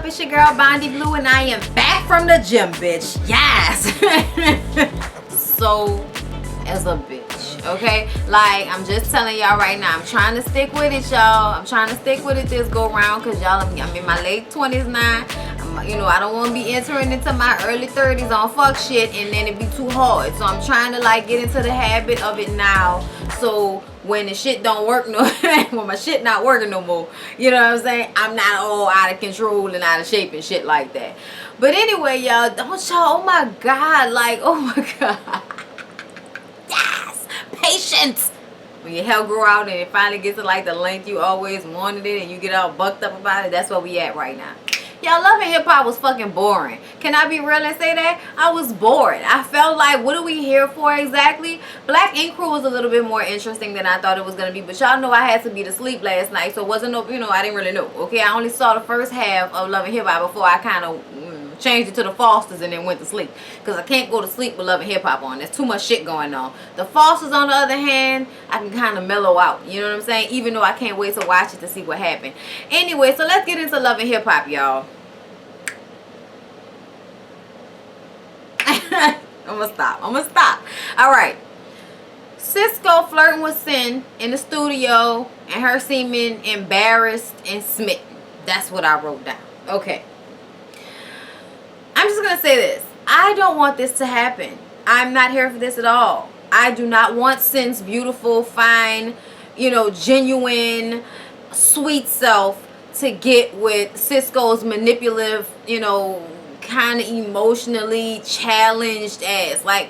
It's your girl Bondi Blue, and I am back from the gym, bitch. Yes. So, as a bitch, okay? Like, I'm just telling y'all right now, I'm trying to stick with it, y'all. I'm trying to stick with it this go round, because y'all, I'm in my late 20s now. I don't want to be entering into my early 30s on fuck shit and then it be too hard. So I'm trying to like get into the habit of it now. So when the shit don't work when my shit not working no more, you know what I'm saying? I'm not all out of control and out of shape and shit like that. But anyway, y'all, oh my God, like, oh my God. Yes, patience. When your hair grow out and it finally gets to like the length you always wanted it and you get all bucked up about it, that's where we at right now. Y'all, Love and Hip Hop was fucking boring. Can I be real and say that? I was bored. I felt like, what are we here for exactly? Black Ink Crew was a little bit more interesting than I thought it was going to be. But y'all know I had to be to sleep last night. So it wasn't no, I didn't really know. Okay, I only saw the first half of Love and Hip Hop before I kind of changed it to the Fosters and then went to sleep. Because I can't go to sleep with Love and Hip Hop on. There's too much shit going on. The Fosters, on the other hand, I can kind of mellow out. You know what I'm saying? Even though I can't wait to watch it to see what happened. Anyway, so let's get into Love and Hip Hop, y'all. I'm gonna stop. All right. Cisco flirting with Sin in the studio and her seeming embarrassed and smitten. That's what I wrote down. Okay. I'm just gonna say this. I don't want this to happen. I'm not here for this at all. I do not want Sin's beautiful, fine, genuine, sweet self to get with Cisco's manipulative, kind of emotionally challenged ass. Like,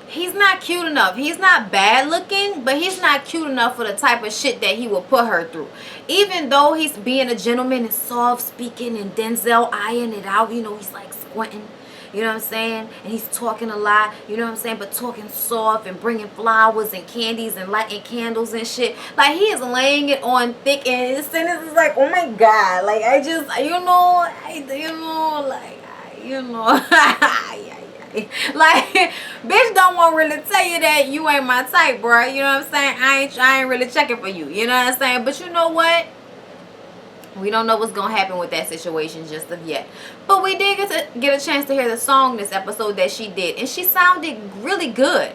he's not cute enough. He's not bad looking, but he's not cute enough for the type of shit that he will put her through. Even though he's being a gentleman and soft speaking and Denzel eyeing it out, he's like squinting, you know what I'm saying? And he's talking a lot, you know what I'm saying? But talking soft and bringing flowers and candies and lighting candles and shit. Like, he is laying it on thick, and his sentence is like, oh my God. Like, I just, like, bitch don't want to really tell you that you ain't my type, bro. You know what I'm saying? I ain't really checking for you. You know what I'm saying? But you know what? We don't know what's going to happen with that situation just of yet. But we did get a chance to hear the song this episode that she did. And she sounded really good.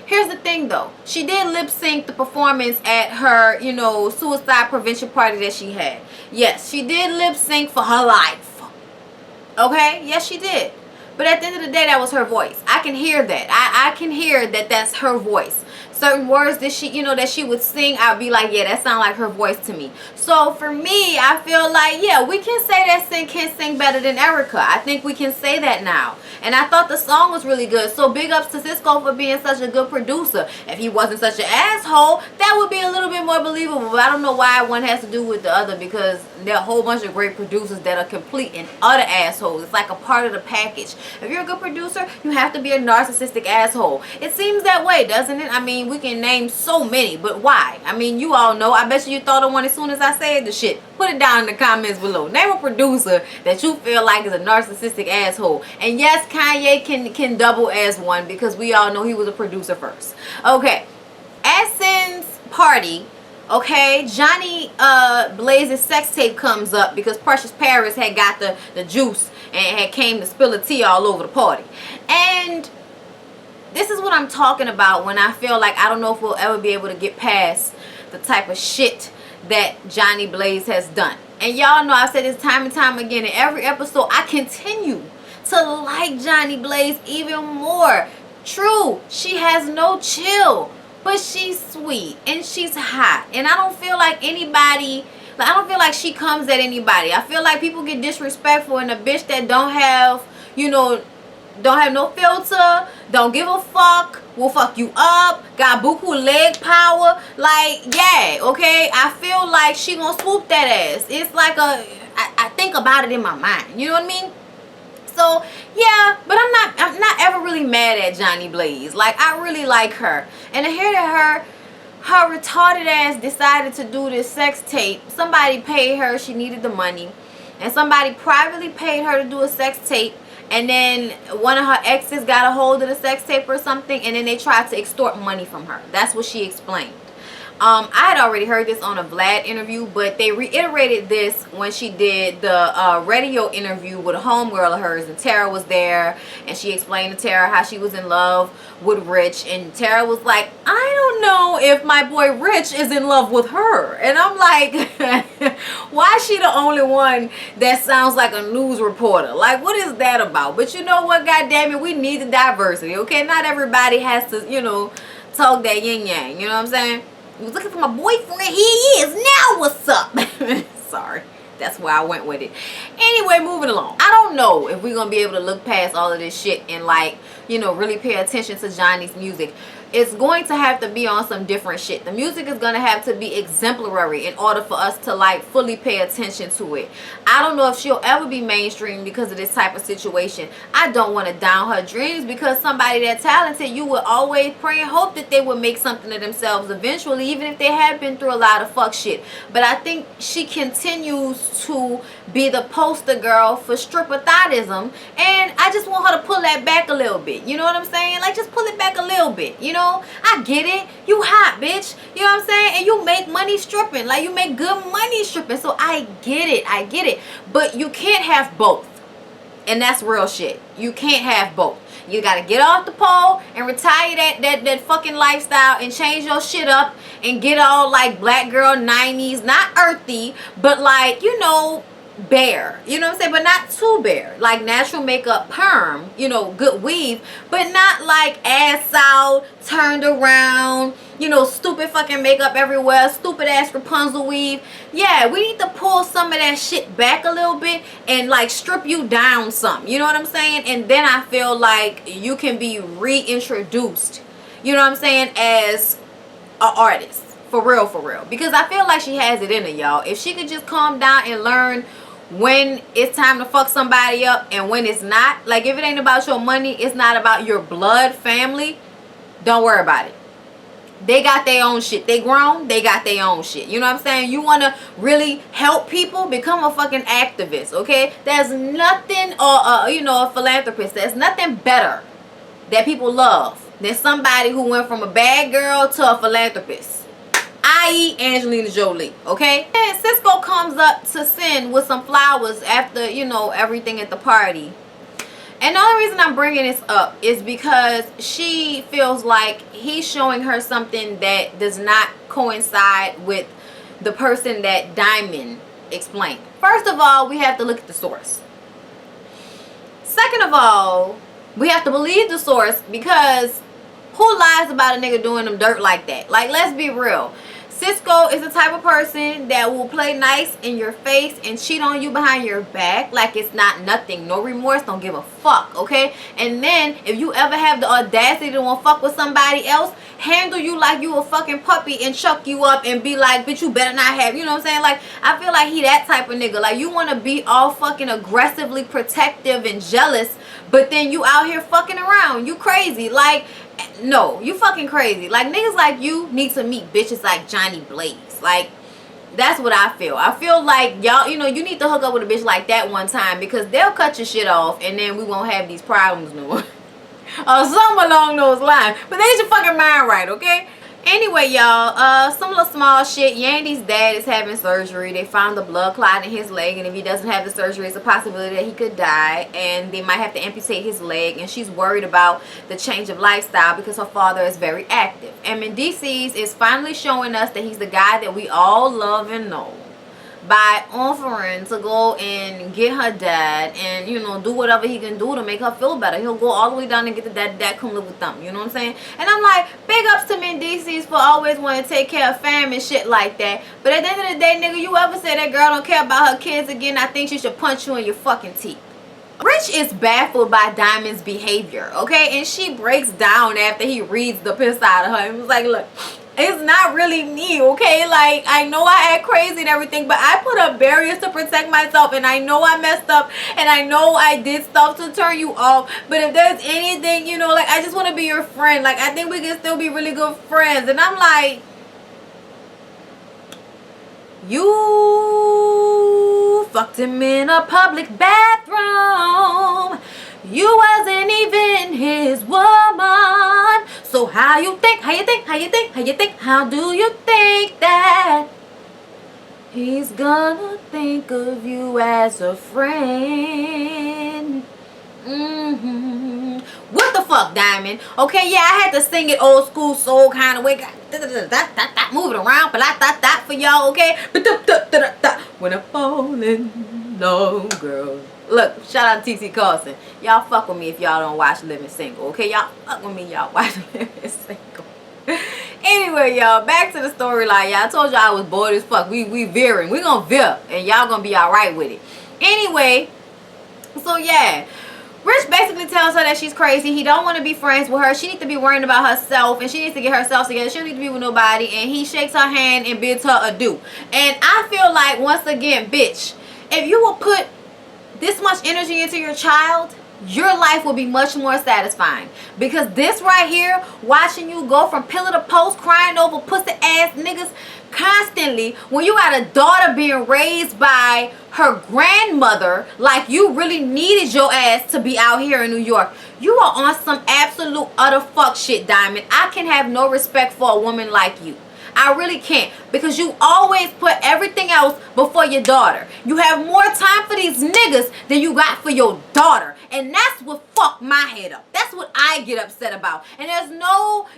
Here's the thing, though. She did lip sync the performance at her, suicide prevention party that she had. Yes, she did lip sync for her life. Okay? Yes, she did. But at the end of the day, that was her voice. I can hear that. I can hear that that's her voice. Certain words that she would sing, I'd be like, yeah, that sounds like her voice to me. So for me, I feel like, yeah, we can say that Sin can sing better than Erica. I think we can say that now. And I thought the song was really good. So big ups to Cisco for being such a good producer. If he wasn't such an asshole, that would be a little bit more believable. But I don't know why one has to do with the other, because there are a whole bunch of great producers that are complete and utter assholes. It's like a part of the package. If you're a good producer, you have to be a narcissistic asshole. It seems that way, doesn't it? I mean, we can name so many, but why? I mean, you all know. I bet you thought of one as soon as I said the shit. Put it down in the comments below. Name a producer that you feel like is a narcissistic asshole. And yes, Kanye can double as one, because we all know he was a producer first. Okay. At Sin's party, okay, Johnny Blaze's sex tape comes up because Precious Paris had got the juice and had came to spill the tea all over the party. And this is what I'm talking about when I feel like I don't know if we'll ever be able to get past the type of shit that Johnny Blaze has done. And y'all know I've said this time and time again in every episode. I continue to like Johnny Blaze even more. True, she has no chill, but she's sweet and she's hot. And I don't feel like anybody, I don't feel like she comes at anybody. I feel like people get disrespectful, and a bitch that don't have, don't have no filter, don't give a fuck, will fuck you up, got buku leg power. Like, yeah, okay, I feel like she gonna swoop that ass. It's like I think about it in my mind, you know what I mean? So yeah, but I'm not ever really mad at Johnny Blaze. Like, I really like her. And to hear that her retarded ass decided to do this sex tape, somebody paid her, she needed the money, and somebody privately paid her to do a sex tape. And then one of her exes got a hold of the sex tape or something, and then they tried to extort money from her. That's what she explained. I had already heard this on a Vlad interview, but they reiterated this when she did the radio interview with a homegirl of hers, and Tara was there, and she explained to Tara how she was in love with Rich, and Tara was like, I don't know if my boy Rich is in love with her. And I'm like, why is she the only one that sounds like a news reporter? Like, what is that about? But you know what, goddamn it, we need the diversity, okay? Not everybody has to, you know, talk that yin yang, you know what I'm saying? I was looking for my boyfriend. He is. Now what's up? Sorry. That's why I went with it. Anyway, moving along. I don't know if we're going to be able to look past all of this shit and, like, you know, really pay attention to Johnny's music. It's going to have to be on some different shit. The music is going to have to be exemplary in order for us to, like, fully pay attention to it. I don't know if she'll ever be mainstream because of this type of situation. I don't want to down her dreams, because somebody that talented, you would always pray and hope that they would make something of themselves eventually, even if they have been through a lot of fuck shit. But I think she continues to be the poster girl for stripper thottism, and I just want her to pull that back a little bit. You know what I'm saying? Like, just pull it back a little bit, you know? I get it. You hot, bitch. You know what I'm saying? And you make money stripping. Like, you make good money stripping. So I get it. I get it. But you can't have both. And that's real shit. You can't have both. You gotta get off the pole and retire that fucking lifestyle and change your shit up and get all like black girl 90s, not earthy, but like, you know, bare, you know what I'm saying, but not too bare, like natural makeup, perm, you know, good weave, but not like ass out, turned around, you know, stupid fucking makeup everywhere, stupid ass Rapunzel weave. Yeah, we need to pull some of that shit back a little bit and like strip you down some, you know what I'm saying? And then I feel like you can be reintroduced, you know what I'm saying, as an artist. For real, because I feel like she has it in her, y'all. If she could just calm down and learn when it's time to fuck somebody up and when it's not. Like, if it ain't about your money, it's not about your blood family, don't worry about it. They got their own shit. They grown, they got their own shit. You know what I'm saying? You want to really help people, become a fucking activist, okay? There's nothing, or you know, a philanthropist. There's nothing better that people love than somebody who went from a bad girl to a philanthropist, i.e. Angelina Jolie, okay? And Cisco comes up to Sin with some flowers after, you know, everything at the party. And the only reason I'm bringing this up is because she feels like he's showing her something that does not coincide with the person that Diamond explained. First of all, we have to look at the source. Second of all, we have to believe the source, because who lies about a nigga doing them dirt like that? Like, let's be real. Cisco is the type of person that will play nice in your face and cheat on you behind your back like it's not nothing. No remorse, don't give a fuck, okay? And then if you ever have the audacity to want to fuck with somebody else, handle you like you a fucking puppy and chuck you up and be like, bitch, you better not have, you know what I'm saying? Like, I feel like he that type of nigga. Like, you want to be all fucking aggressively protective and jealous, but then you out here fucking around. You crazy. Like, no, you fucking crazy. Like, niggas like you need to meet bitches like Johnny Blaze. Like, that's what I feel. I feel like y'all, you know, you need to hook up with a bitch like that one time, because they'll cut your shit off and then we won't have these problems no more. Or something along those lines. But they get your fucking mind right, okay? Anyway, y'all, some little small shit. Yandy's dad is having surgery. They found the blood clot in his leg, and if he doesn't have the surgery, it's a possibility that he could die, and they might have to amputate his leg. And she's worried about the change of lifestyle because her father is very active. And Mendices is finally showing us that he's the guy that we all love and know, by offering to go and get her dad and, you know, do whatever he can do to make her feel better. He'll go all the way down and get the dad come live with them, you know what I'm saying? And I'm like, big ups to Mendices for always wanting to take care of fam and shit like that. But at the end of the day, nigga, you ever say that girl don't care about her kids again, I think she should punch you in your fucking teeth. Rich is baffled by Diamond's behavior, okay? And she breaks down after he reads the piss out of her and was like, look, it's not really me, okay? Like, I know I act crazy and everything, but I put up barriers to protect myself, and I know I messed up, and I know I did stuff to turn you off. But if there's anything, you know, like, I just want to be your friend. Like, I think we can still be really good friends. And I'm like, you fucked him in a public bathroom. You wasn't even his woman. So how you think, how you think, how you think, how you think, how do you think that he's gonna think of you as a friend? What the fuck, Diamond? Okay, yeah, I had to sing it old school soul kind of way. Moving around, but for y'all, okay? When I'm falling low, girl. Look, shout out to TC Carson. Y'all fuck with me if y'all don't watch Living Single, okay? Y'all fuck with me, y'all watch Living Single. Anyway, y'all, back to the storyline. Y'all, I told y'all I was bored as fuck. We veering. We gonna veer, and y'all gonna be alright with it. Anyway, so yeah. Rich basically tells her that she's crazy. He don't want to be friends with her. She needs to be worrying about herself, and she needs to get herself together. She don't need to be with nobody. And he shakes her hand and bids her adieu. And I feel like, once again, bitch, if you will put this much energy into your child, your life will be much more satisfying. Because this right here, watching you go from pillar to post, crying over pussy ass niggas constantly, when you got a daughter being raised by her grandmother, like you really needed your ass to be out here in New York. You are on some absolute utter fuck shit, Diamond. I can have no respect for a woman like you. I really can't, because you always put everything else before your daughter. You have more time for these niggas than you got for your daughter. And that's what fucked my head up. That's what I get upset about. And there's no,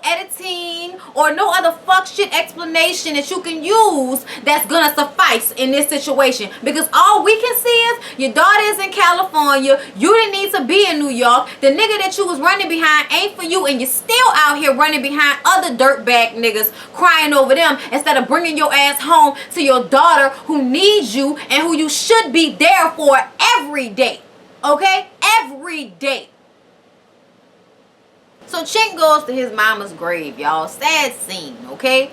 editing or no other fuck shit explanation that you can use that's gonna suffice in this situation. Because all we can see is your daughter is in California. You didn't need to be in New York. The nigga that you was running behind ain't for you, and you're still out here running behind other dirtbag niggas, crying over them instead of bringing your ass home to your daughter who needs you and who you should be there for every day. Okay? Every day. So Chink goes to his mama's grave, y'all. Sad scene, okay?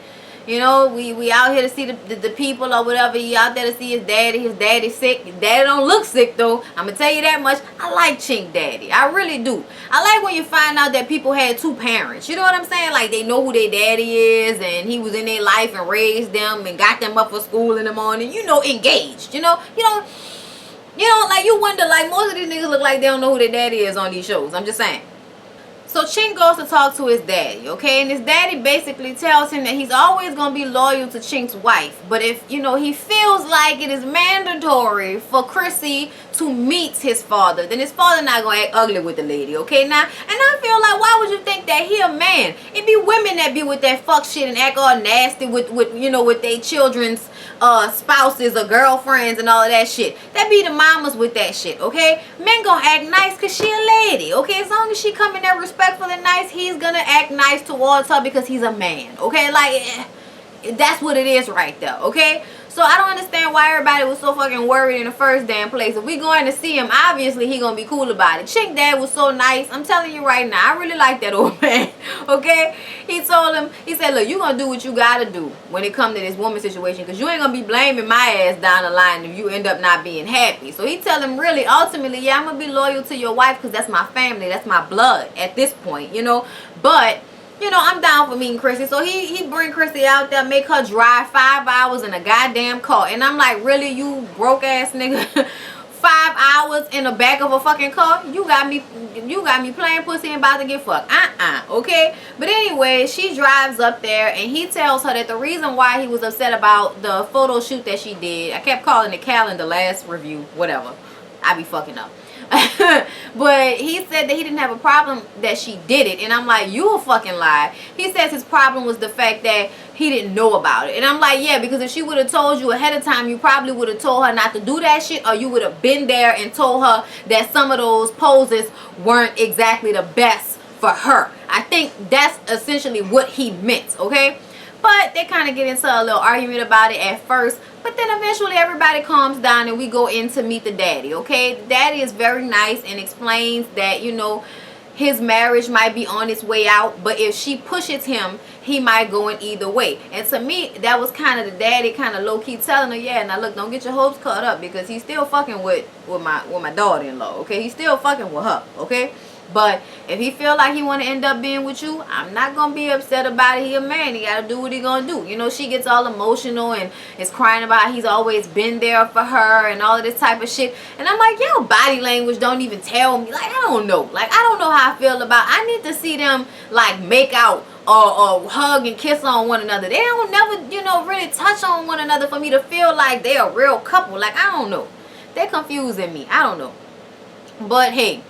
We out here to see the people or whatever. He out there to see his daddy. His daddy's sick. His daddy don't look sick, though. I'm going to tell you that much. I like Chink daddy. I really do. I like when you find out that people had two parents. You know what I'm saying? Like, they know who their daddy is, and he was in their life and raised them and got them up for school in the morning. Engaged. Like, you wonder, like, most of these niggas look like they don't know who their daddy is on these shows. I'm just saying. So Chink goes to talk to his daddy, okay? And his daddy basically tells him that he's always going to be loyal to Chink's wife. But if, he feels like it is mandatory for Chrissy to meet his father, then his father not going to act ugly with the lady, okay? Now, and I feel like, why would you think that he a man? It be women that be with that fuck shit and act all nasty with their children's spouses or girlfriends and all of that shit. That be the mamas with that shit, okay? Men gonna act nice because she a lady, okay? As long as she come in there respectful and nice, he's gonna act nice towards her because he's a man, okay? Like, that's what it is right there, okay? So I don't understand why everybody was so fucking worried in the first damn place. If we going to see him, obviously he gonna be cool about it. Chink dad was so nice. I'm telling you right now, I really like that old man, okay? He told him, he said, look, you gonna do what you gotta do when it comes to this woman situation, because you ain't gonna be blaming my ass down the line if you end up not being happy. So he tell him, really, ultimately, yeah, I'm gonna be loyal to your wife because that's my family, that's my blood at this point, But I'm down for meeting Chrissy. So he bring Chrissy out there, make her drive 5 hours in a goddamn car. And I'm like, really, you broke ass nigga? 5 hours in the back of a fucking car? You got me playing pussy and about to get fucked. Okay? But anyway, she drives up there and he tells her that the reason why he was upset about the photo shoot that she did, I kept calling it calendar last review, whatever. I be fucking up. But he said that he didn't have a problem that she did it. And I'm like, you a fucking lie. He says his problem was the fact that he didn't know about it. And I'm like, yeah, because if she would have told you ahead of time, you probably would have told her not to do that shit, or you would have been there and told her that some of those poses weren't exactly the best for her. I think that's essentially what he meant, okay? But they kind of get into a little argument about it at first. But then eventually everybody calms down and we go in to meet the daddy, okay? The daddy is very nice and explains that, his marriage might be on its way out. But if she pushes him, he might go in either way. And to me, that was kind of the daddy kind of low-key telling her, yeah, now look, don't get your hopes cut up, because he's still fucking with my daughter-in-law, okay? He's still fucking with her, okay? But if he feel like he want to end up being with you, I'm not gonna be upset about it. He a man, he gotta do what he gonna do. You know, she gets all emotional and is crying about he's always been there for her and all of this type of shit. And I'm like, yo, body language don't even tell me. Like, I don't know. Like, I don't know how I feel about. I need to see them like make out or hug and kiss on one another. They don't never, you know, really touch on one another for me to feel like they're a real couple. Like, I don't know. They're confusing me. I don't know. But hey,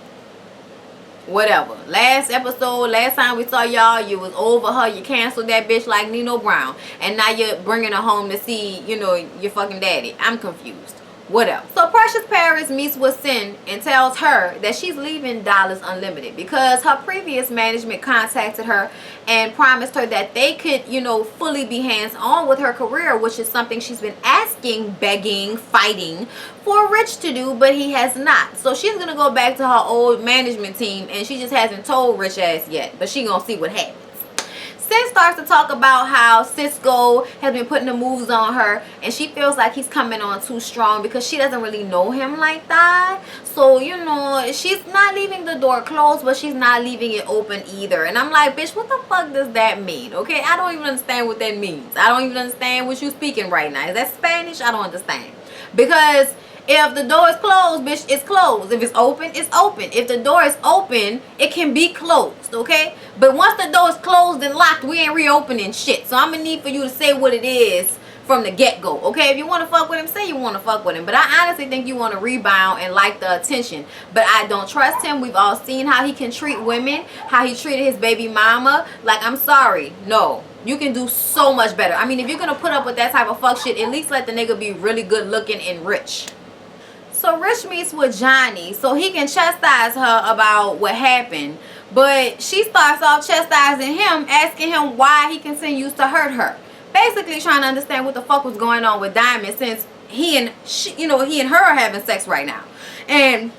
whatever. Last episode, last time we saw y'all, you was over her. You canceled that bitch like Nino Brown. And now you're bringing her home to see, you know, your fucking daddy. I'm confused. Whatever. So Precious Paris meets with Sin and tells her that she's leaving Dollars Unlimited because her previous management contacted her and promised her that they could, you know, fully be hands-on with her career, which is something she's been asking, begging, fighting for Rich to do, but he has not. So she's gonna go back to her old management team, and she just hasn't told Rich ass yet, but she gonna see what happens. Sin starts to talk about how Cisco has been putting the moves on her, and she feels like he's coming on too strong because she doesn't really know him like that. So, you know, she's not leaving the door closed, but she's not leaving it open either. And I'm like, bitch, what the fuck does that mean? Okay, I don't even understand what that means. I don't even understand what you're speaking right now. Is that Spanish? I don't understand. Because if the door is closed, bitch, it's closed. If it's open, it's open. If the door is open, it can be closed, okay? But once the door is closed and locked, we ain't reopening shit. So I'm gonna need for you to say what it is from the get-go, okay? If you want to fuck with him, say you want to fuck with him. But I honestly think you want to rebound and like the attention. But I don't trust him. We've all seen how he can treat women, how he treated his baby mama. Like, I'm sorry. No. You can do so much better. I mean, if you're gonna put up with that type of fuck shit, at least let the nigga be really good looking and rich. So Rich meets with Johnny so he can chastise her about what happened. But she starts off chastising him, asking him why he continues to hurt her. Basically trying to understand what the fuck was going on with Diamond, since he and her are having sex right now. And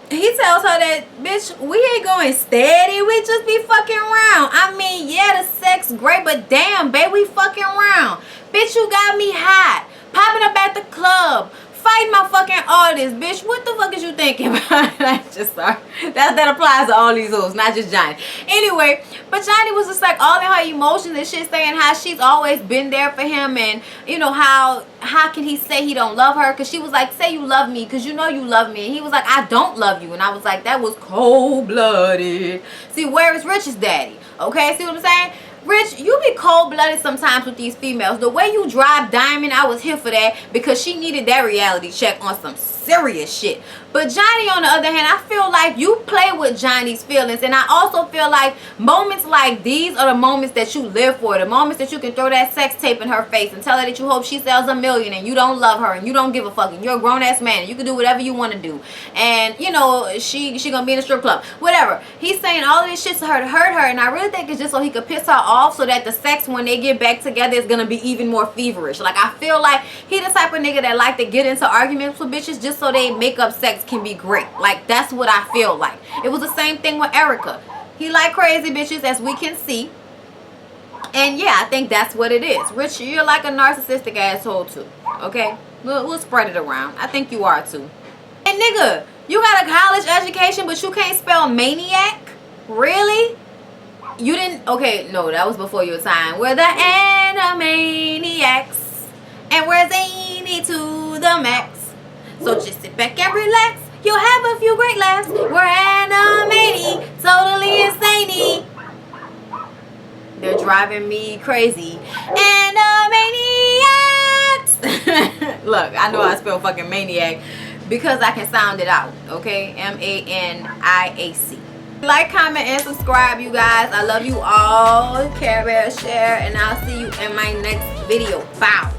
he tells her that, bitch, we ain't going steady. We just be fucking around. I mean, yeah, the sex great, but damn, babe, we fucking around. Bitch, you got me hot. Popping up at the club. Fighting my fucking artist, bitch. What the fuck is you thinking about? I just sorry. That applies to all these hoes, not just Johnny. Anyway, but Johnny was just like all in her emotions and shit, saying how she's always been there for him, and you know how can he say he don't love her? Because she was like, say you love me, because you know you love me. And he was like, I don't love you. And I was like, that was cold-blooded. See, where is Rich's daddy? Okay, see what I'm saying? Rich, you be cold-blooded sometimes with these females. The way you drive Diamond, I was here for that because she needed that reality check on some serious shit. But Johnny, on the other hand, I feel like you play with Johnny's feelings. And I also feel like moments like these are the moments that you live for. The moments that you can throw that sex tape in her face and tell her that you hope she sells $1 million and you don't love her and you don't give a fuck and you're a grown-ass man and you can do whatever you want to do. And, you know, she gonna be in a strip club. Whatever. He's saying all of this shit to her to hurt her. And I really think it's just so he could piss her off so that the sex, when they get back together, is gonna be even more feverish. Like, I feel like he the type of nigga that like to get into arguments with bitches just so they make up sex can be great. Like, that's what I feel like. It was the same thing with Erica. He like crazy bitches, as we can see. And yeah, I think that's what it is. Rich, you're like a narcissistic asshole too. Okay? We'll spread it around. I think you are too. And nigga, you got a college education but you can't spell maniac? Really? You didn't? Okay, no, that was before your time. We're the Animaniacs, and we're zany to the max. So just sit back and relax. You'll have a few great laughs. We're Animani, totally insane. They're driving me crazy. Animaniacs. Look, I know I spell fucking maniac because I can sound it out. Okay, M-A-N-I-A-C. Like, comment, and subscribe, you guys. I love you all. Care, bear, share, and I'll see you in my next video. Bow.